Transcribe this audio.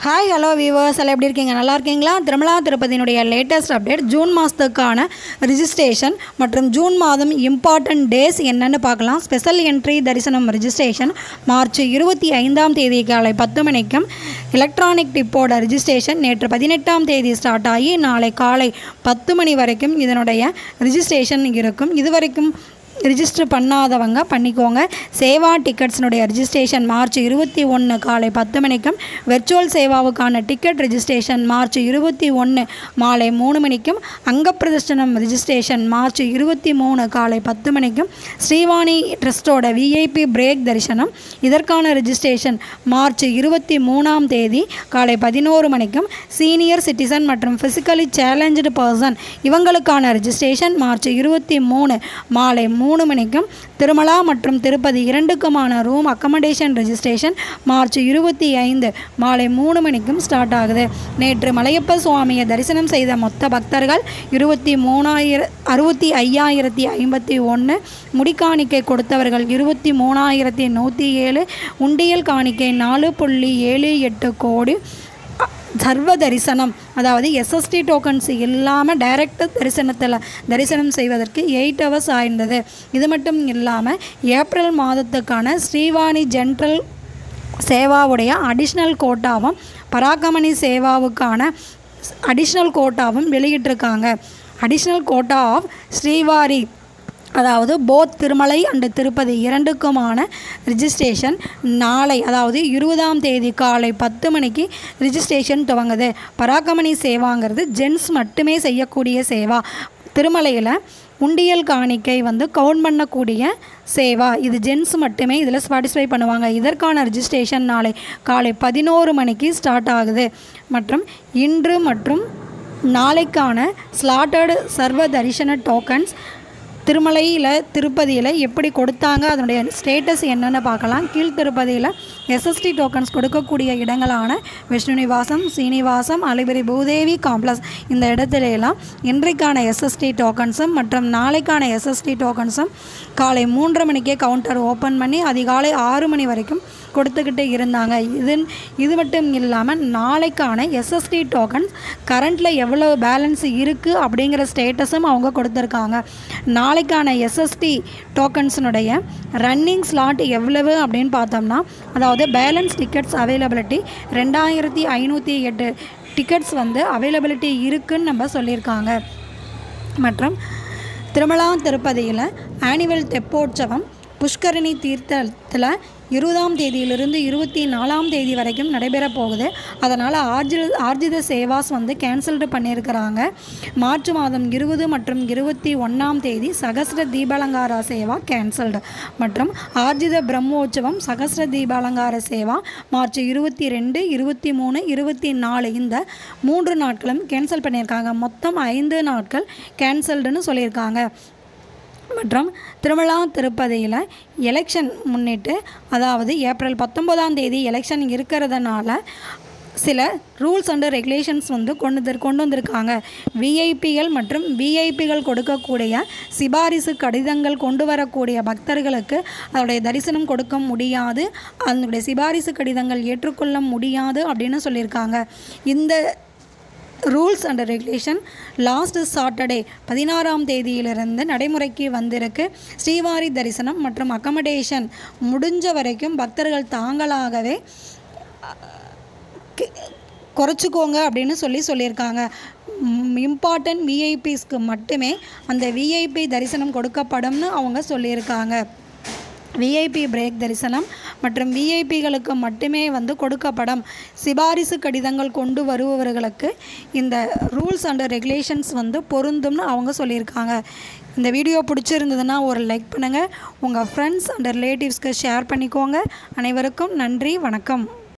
Hi hello viewers எல்லாம் எப்படி இருக்கீங்க? நல்லா இருக்கீங்களா? திருமலா திருப்பதியினுடைய லேட்டஸ்ட் அப்டேட் ஜூன் மாதத்துக்கான ரிஜிஸ்ட்ரேஷன் மற்றும் ஜூன் மாதம் இம்பார்ட்டன்ட் டேஸ் என்னென்னு பார்க்கலாம். Special entry darshan registration March 25ஆம் தேதி காலை 10 மணிக்கும், எலக்ட்ரானிக் டிப்போட ரிஜிஸ்ட்ரேஷன் நேற்று 18ஆம் தேதி ஸ்டார்ட் ஆகி நாளை காலை 10 மணி வரைக்கும் இதனுடைய ரிஜிஸ்ட்ரேஷன் இருக்கும். இதுவரைக்கும் ரிஜிஸ்டர் பண்ணாதவங்க பண்ணிக்கோங்க. சேவா டிக்கெட்ஸினுடைய ரிஜிஸ்ட்ரேஷன் மார்ச் 21 காலை 10 மணிக்கும், வெர்ச்சுவல் சேவாவுக்கான டிக்கெட் ரிஜிஸ்ட்ரேஷன் மார்ச் 21 மாலை 3 மணிக்கும், அங்கப்பிரதர்ஷனம் ரிஜிஸ்ட்ரேஷன் மார்ச் 23 காலை 10 மணிக்கும், ஸ்ரீவாணி ட்ரஸ்டோட விஐபி பிரேக் தரிசனம் இதற்கான ரிஜிஸ்ட்ரேஷன் மார்ச் 23ஆம் தேதி காலை 11 மணிக்கும், சீனியர் சிட்டிசன் மற்றும் ஃபிசிக்கலி சேலஞ்சு பர்சன் இவங்களுக்கான ரிஜிஸ்ட்ரேஷன் மார்ச் 23 மாலை 3 மணிக்கும், திருமலா மற்றும் திருப்பதி இரண்டுக்குமான ரூம் அக்கமடேஷன் ரெஜிஸ்ட்ரேஷன் மார்ச் 25 மாலை 3 மணிக்கும் ஸ்டார்ட் ஆகுது. நேற்று மலையப்ப சுவாமியை தரிசனம் செய்த மொத்த பக்தர்கள் 65,051, முடிக்காணிக்கை கொடுத்தவர்கள் 23,107, உண்டியல் காணிக்கை 4.78 கோடி. சர்வ தரிசனம் அதாவது எஸ்எஸ்டி டோக்கன்ஸ் இல்லாமல் டைரக்ட் தரிசனம் செய்வதற்கு 8 ஹவர்ஸ் ஆயிருந்தது. இது மட்டும் இல்லாமல் ஏப்ரல் மாதத்துக்கான ஸ்ரீவாணி ஜென்ரல் சேவாவுடைய அடிஷ்னல் கோட்டாவும் பராகமணி சேவாவுக்கான அடிஷ்னல் கோட்டாவும் வெளியிட்டிருக்காங்க. அடிஷ்னல் கோட்டா ஆஃப் ஸ்ரீவாரி அதாவது போத் திருமலை அண்டு திருப்பதி இரண்டுக்குமான ரிஜிஸ்ட்ரேஷன் நாளை அதாவது 20ஆம் தேதி காலை 10 மணிக்கு ரிஜிஸ்ட்ரேஷன் துவங்குது. பராகமணி சேவாங்கிறது ஜென்ஸ் மட்டுமே செய்யக்கூடிய சேவா. திருமலையில் உண்டியல் காணிக்கை கவுண்ட் பண்ணக்கூடிய சேவா, இது ஜென்ஸ் மட்டுமே இதில் பார்ட்டிசிபேட் பண்ணுவாங்க. இதற்கான ரிஜிஸ்ட்ரேஷன் நாளை காலை 11 மணிக்கு ஸ்டார்ட் ஆகுது. மற்றும் இன்று மற்றும் நாளைக்கான ஸ்லாட்டட் சர்வ தரிசன டோக்கன்ஸ் திருமலையில் திருப்பதியில் எப்படி கொடுத்தாங்க, அதனுடைய ஸ்டேட்டஸ் என்னென்னு பார்க்கலாம். கீழ் திருப்பதியில் எஸ்எஸ்டி டோக்கன்ஸ் கொடுக்கக்கூடிய இடங்களான விஷ்ணு நிவாசம், சீனிவாசம், அலிபுரி பூதேவி காம்ப்ளெக்ஸ் இந்த இடத்துலலாம் இன்றைக்கான எஸ்எஸ்டி டோக்கன்ஸும் மற்றும் நாளைக்கான எஸ்எஸ்டி டோக்கன்ஸும் காலை 3:30 மணிக்கே கவுண்டர் ஓப்பன் பண்ணி அதிகாலை 6 மணி வரைக்கும் கொடுத்துக்கிட்டு இருந்தாங்க. இது மட்டும் இல்லாமல் நாளைக்கான எஸ்எஸ்டி டோக்கன்ஸ் கரண்ட்டில் எவ்வளோ பேலன்ஸ் இருக்குது அப்படிங்கிற ஸ்டேட்டஸும் அவங்க கொடுத்துருக்காங்க. நாளைக்கான எஸ்எஸ்டி டோக்கன்ஸினுடைய ரன்னிங் ஸ்லாட் எவ்வளவு அப்படின்னு பார்த்தோம்னா, அதாவது balance tickets availability 2508 tickets availability இருக்குதுன்னு நம்ம சொல்லியிருக்காங்க. மற்றும் திருமலா திருப்பதியில் ஆனுவல் தெப்போற்சவம் புஷ்கரணி தீர்த்தத்தில் 20ஆம் தேதியிலிருந்து 24ஆம் தேதி வரைக்கும் நடைபெறப் போகுது. அதனால் ஆர்ஜித சேவாஸ் கேன்சல்டு பண்ணியிருக்கிறாங்க. மார்ச் மாதம் 20 மற்றும் 21ஆம் தேதி சகஸ்ர தீபாலங்கார சேவா கேன்சல்டு. மற்றும் ஆர்ஜித பிரம்மோற்சவம் சகஸ்ர தீபாலங்கார சேவா மார்ச் 22, 23, 24 இந்த 3 நாட்களும் கேன்சல் பண்ணியிருக்காங்க. மொத்தம் 5 நாட்கள் கேன்சல்டுன்னு சொல்லியிருக்காங்க. மற்றும் திருமலா திருப்பதியில் எலெக்ஷன் முன்னிட்டு அதாவது ஏப்ரல் 19ஆம் தேதி எலெக்ஷன் இருக்கிறதுனால சில ரூல்ஸ் அண்ட் ரெகுலேஷன்ஸ் கொண்டு வந்திருக்காங்க. விஐபிகள் மற்றும் விஐபிகள் கொடுக்கக்கூடிய சிபாரிசு கடிதங்கள் கொண்டு வரக்கூடிய பக்தர்களுக்கு அதோடைய தரிசனம் கொடுக்க முடியாது, அதனுடைய சிபாரிசு கடிதங்கள் ஏற்றுக்கொள்ள முடியாது அப்படின்னு சொல்லியிருக்காங்க. இந்த rules and regulation last Saturday 16ஆம் தேதியிலிருந்து நடைமுறைக்கு வந்திருக்கு. ஸ்ரீவாரி தரிசனம் மற்றும் அக்கமடேஷன் முடிஞ்ச வரைக்கும் பக்தர்கள் தாங்களாகவே குறைச்சிக்கோங்க அப்படின்னு சொல்லியிருக்காங்க. இம்பார்ட்டன்ட் விஐபிஸ்க்கு மட்டுமே அந்த விஐபி தரிசனம் கொடுக்கப்படும்னு அவங்க சொல்லியிருக்காங்க. விஐபி பிரேக் தரிசனம் மற்றும் விஐபிகளுக்கு மட்டுமே கொடுக்கப்படும். சிபாரிசு கடிதங்கள் கொண்டு வருபவர்களுக்கு இந்த ரூல்ஸ் அண்ட் ரெகுலேஷன்ஸ் பொருந்தும்னு அவங்க சொல்லியிருக்காங்க. இந்த வீடியோ பிடிச்சிருந்ததுன்னா ஒரு லைக் பண்ணுங்கள், உங்கள் ஃப்ரெண்ட்ஸ் அண்ட் ரிலேட்டிவ்ஸ்க்கு ஷேர் பண்ணிக்கோங்க. அனைவருக்கும் நன்றி, வணக்கம்.